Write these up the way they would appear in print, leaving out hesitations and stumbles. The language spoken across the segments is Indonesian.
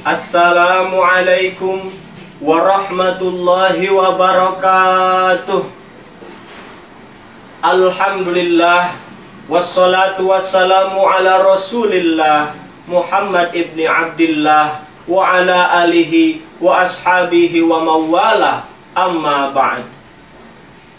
Assalamualaikum warahmatullahi wabarakatuh. Alhamdulillah, wassalatu wassalamu ala rasulillah Muhammad ibni Abdillah wa ala alihi wa ashabihi wa mawala, amma ba'd.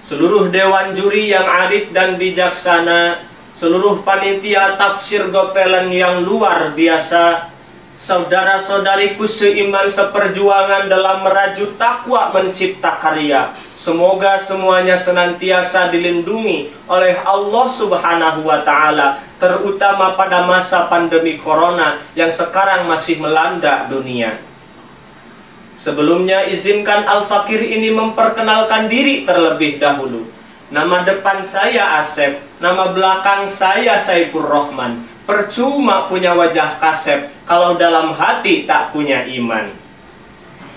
Seluruh dewan juri yang arif dan bijaksana, seluruh panitia tafsir Gopelan yang luar biasa, saudara-saudariku seiman seperjuangan dalam merajut takwa mencipta karya, semoga semuanya senantiasa dilindungi oleh Allah Subhanahu wa Ta'ala, terutama pada masa pandemi corona yang sekarang masih melanda dunia. Sebelumnya izinkan Al-Fakir ini memperkenalkan diri terlebih dahulu. Nama depan saya Asep, nama belakang saya Saifur Rahman. Percuma punya wajah kasep kalau dalam hati tak punya iman.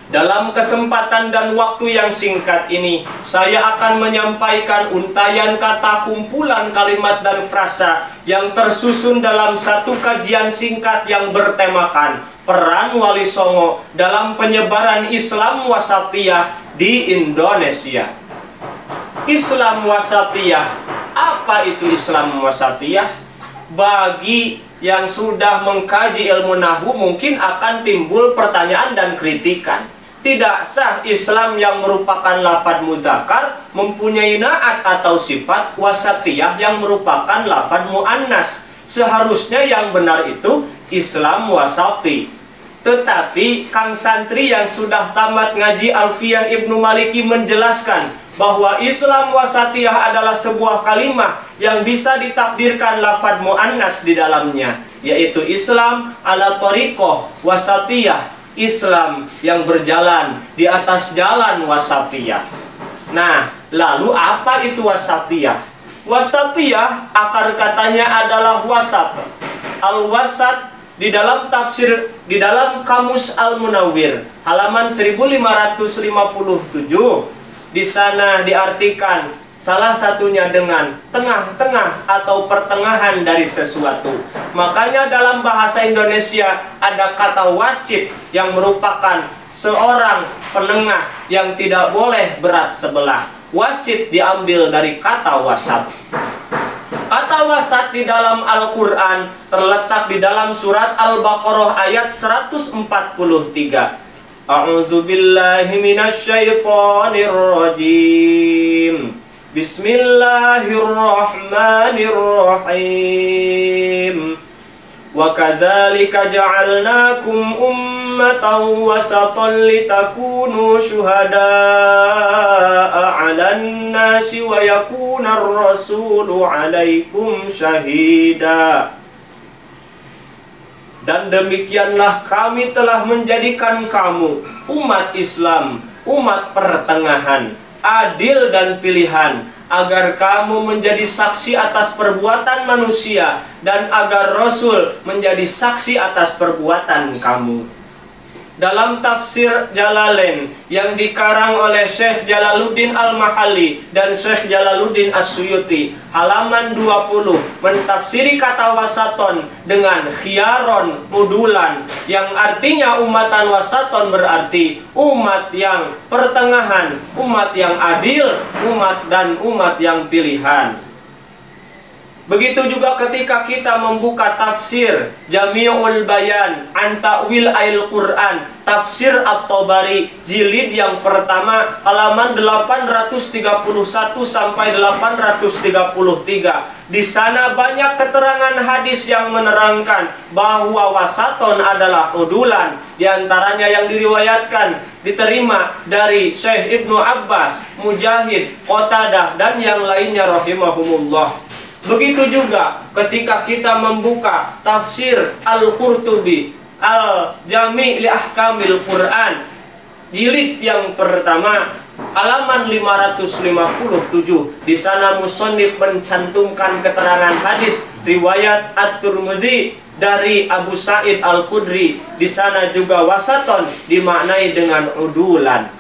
Dalam kesempatan dan waktu yang singkat ini, saya akan menyampaikan untayan kata, kumpulan kalimat dan frasa yang tersusun dalam satu kajian singkat yang bertemakan peran Wali Songo dalam penyebaran Islam Wasatiyah di Indonesia. Islam Wasatiyah, apa itu Islam Wasatiyah? Bagi yang sudah mengkaji ilmu nahwu mungkin akan timbul pertanyaan dan kritikan. Tidak sah Islam yang merupakan lafadz mudzakkar mempunyai naat atau sifat, wasatiyah yang merupakan lafadz muannas. Seharusnya yang benar itu Islam wasati. Tetapi Kang Santri yang sudah tamat ngaji Alfiyah Ibnu Maliki menjelaskan bahwa Islam wasatiyah adalah sebuah kalimat yang bisa ditakdirkan lafadz muannas di dalamnya, yaitu Islam ala thariqah wasatiyah, Islam yang berjalan di atas jalan wasatiyah. Nah, lalu apa itu wasatiyah? Wasatiyah akar katanya adalah wasat. Al-wasat di dalam tafsir, di dalam Kamus Al-Munawwir halaman 1557, di sana diartikan salah satunya dengan tengah-tengah atau pertengahan dari sesuatu. Makanya dalam bahasa Indonesia ada kata wasit yang merupakan seorang penengah yang tidak boleh berat sebelah. Wasit diambil dari kata wasat. Kata wasat di dalam Al-Quran terletak di dalam surat Al-Baqarah ayat 143. A'udzu billahi minasyaitonir rajim. Bismillahirrahmanirrahim. Wa kadzalika ja'alnakum ummatan wasatan litakunu syuhada'a 'alan nasi wa yakunar rasulu 'alaikum syahida. Dan demikianlah kami telah menjadikan kamu umat Islam, umat pertengahan, adil dan pilihan, agar kamu menjadi saksi atas perbuatan manusia dan agar Rasul menjadi saksi atas perbuatan kamu. Dalam tafsir Jalalain yang dikarang oleh Syekh Jalaluddin Al-Mahalli dan Syekh Jalaluddin As-Suyuti halaman 20 mentafsiri kata wasaton dengan khiyaron, udulan, yang artinya umatan wasaton berarti umat yang pertengahan, umat yang adil, umat dan umat yang pilihan. Begitu juga ketika kita membuka tafsir Jami'ul Bayan an Ta'wil Al-Quran, tafsir At-Tabari jilid yang pertama halaman 831 sampai 833. Di sana banyak keterangan hadis yang menerangkan bahwa wasaton adalah udulan. Di antaranya yang diriwayatkan diterima dari Syekh Ibnu Abbas, Mujahid, Qatadah dan yang lainnya rahimahumullah. Begitu juga ketika kita membuka tafsir Al-Qurtubi Al-Jami' li Ahkamil Quran jilid yang pertama halaman 557. Di sana musannif mencantumkan keterangan hadis riwayat At-Tirmidzi dari Abu Sa'id Al-Khudri. Di sana juga wasaton dimaknai dengan udulan.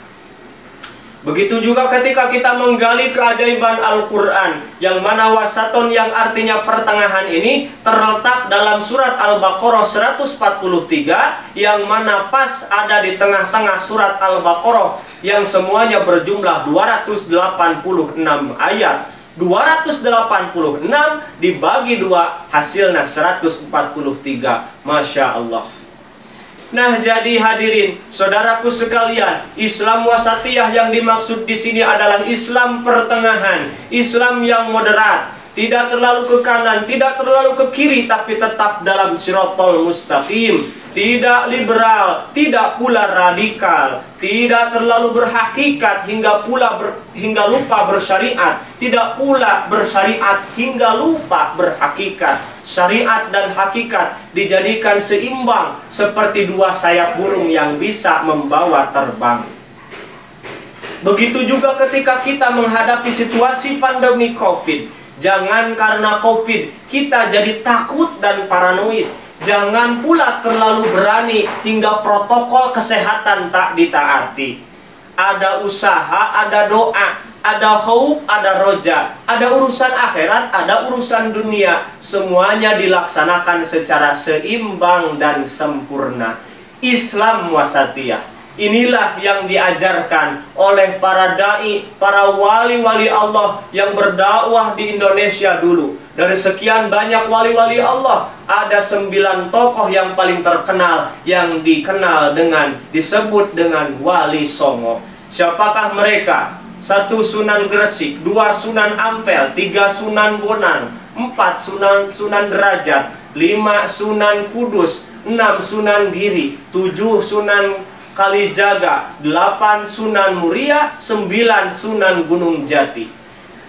Begitu juga ketika kita menggali keajaiban Al-Quran, yang mana wasaton yang artinya pertengahan ini terletak dalam surat Al-Baqarah 143, yang mana pas ada di tengah-tengah surat Al-Baqarah yang semuanya berjumlah 286 ayat. 286 dibagi 2 hasilnya 143. Masya Allah. Nah, jadi hadirin, saudaraku sekalian, Islam wasatiyah yang dimaksud di sini adalah Islam pertengahan, Islam yang moderat, tidak terlalu ke kanan, tidak terlalu ke kiri, tapi tetap dalam siratal mustaqim, tidak liberal, tidak pula radikal, tidak terlalu berhakikat hingga lupa bersyariat, tidak pula bersyariat hingga lupa berhakikat. Syariat dan hakikat dijadikan seimbang seperti dua sayap burung yang bisa membawa terbang. Begitu juga ketika kita menghadapi situasi pandemi COVID. Jangan karena COVID kita jadi takut dan paranoid. Jangan pula terlalu berani hingga protokol kesehatan tak ditaati. Ada usaha, ada doa, ada khauf, ada roja, ada urusan akhirat, ada urusan dunia. Semuanya dilaksanakan secara seimbang dan sempurna. Islam wasatiyah. Inilah yang diajarkan oleh para da'i, para wali-wali Allah yang berdakwah di Indonesia dulu. Dari sekian banyak wali-wali Allah, ada 9 tokoh yang paling terkenal yang disebut dengan Wali Songo. Siapakah mereka? 1 Sunan Gresik, 2 Sunan Ampel, 3 Sunan Bonang, 4 Sunan Derajat, 5 Sunan Kudus, 6 Sunan Giri, 7 Sunan Kalijaga, 8 Sunan Muria, 9 Sunan Gunung Jati.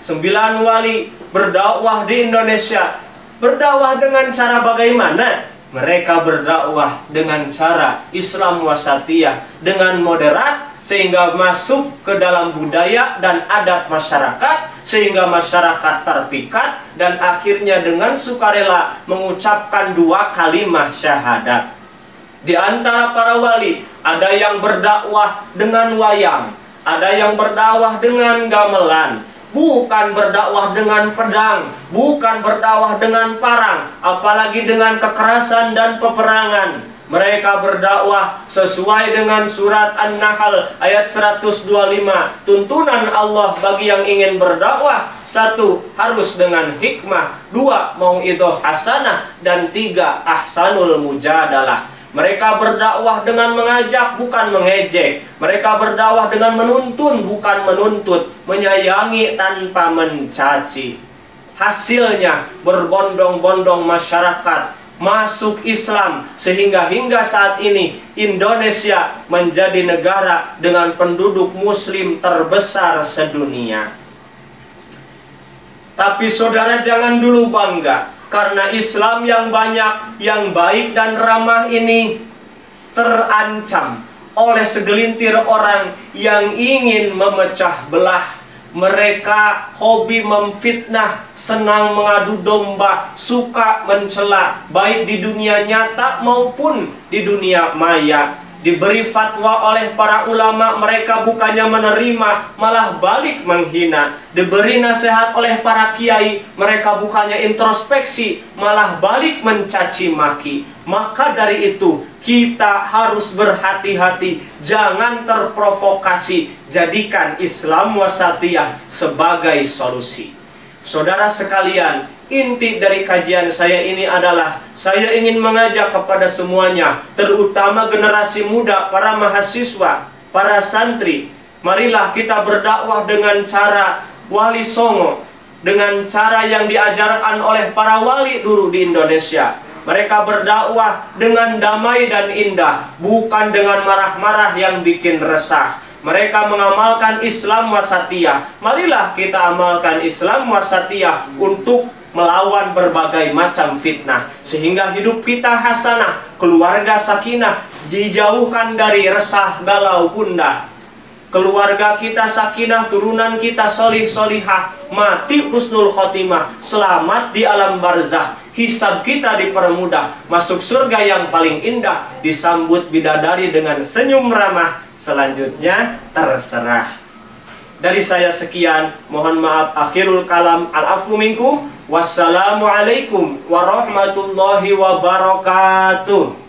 9 wali berdakwah di Indonesia. Berdakwah dengan cara bagaimana? Mereka berdakwah dengan cara Islam wasatiyah, dengan moderat, sehingga masuk ke dalam budaya dan adat masyarakat, sehingga masyarakat terpikat, dan akhirnya dengan sukarela mengucapkan 2 kalimat syahadat. Di antara para wali, ada yang berdakwah dengan wayang, ada yang berdakwah dengan gamelan, bukan berdakwah dengan pedang, bukan berdakwah dengan parang, apalagi dengan kekerasan dan peperangan. Mereka berdakwah sesuai dengan surat An-Nahl ayat 125. Tuntunan Allah bagi yang ingin berdakwah: 1. Harus dengan hikmah, 2. Mau'idhah hasanah, dan 3. Ahsanul mujadalah. Mereka berdakwah dengan mengajak, bukan mengejek. Mereka berdakwah dengan menuntun, bukan menuntut. Menyayangi tanpa mencaci. Hasilnya berbondong-bondong masyarakat masuk Islam, sehingga hingga saat ini Indonesia menjadi negara dengan penduduk muslim terbesar sedunia. Tapi saudara jangan dulu bangga, karena Islam yang banyak, yang baik dan ramah ini terancam oleh segelintir orang yang ingin memecah belah. Mereka hobi memfitnah, senang mengadu domba, suka mencela, baik di dunia nyata maupun di dunia maya. Diberi fatwa oleh para ulama, mereka bukannya menerima, malah balik menghina. Diberi nasihat oleh para kiai, mereka bukannya introspeksi, malah balik mencaci maki. Maka dari itu, kita harus berhati-hati, jangan terprovokasi. Jadikan Islam wasatiyah sebagai solusi. Saudara sekalian, inti dari kajian saya ini adalah saya ingin mengajak kepada semuanya, terutama generasi muda, para mahasiswa, para santri. Marilah kita berdakwah dengan cara Wali Songo, dengan cara yang diajarkan oleh para wali dulu di Indonesia. Mereka berdakwah dengan damai dan indah, bukan dengan marah-marah yang bikin resah. Mereka mengamalkan Islam wasatiyah. Marilah kita amalkan Islam wasatiyah untuk melawan berbagai macam fitnah, sehingga hidup kita hasanah, keluarga sakinah, dijauhkan dari resah, galau, gundah. Keluarga kita sakinah, turunan kita solih solihah, mati husnul khotimah, selamat di alam barzah, hisab kita dipermudah, masuk surga yang paling indah, disambut bidadari dengan senyum ramah. Selanjutnya terserah. Dari saya sekian, mohon maaf, akhirul kalam, al-afu minkum. Wassalamualaikum warahmatullahi wabarakatuh.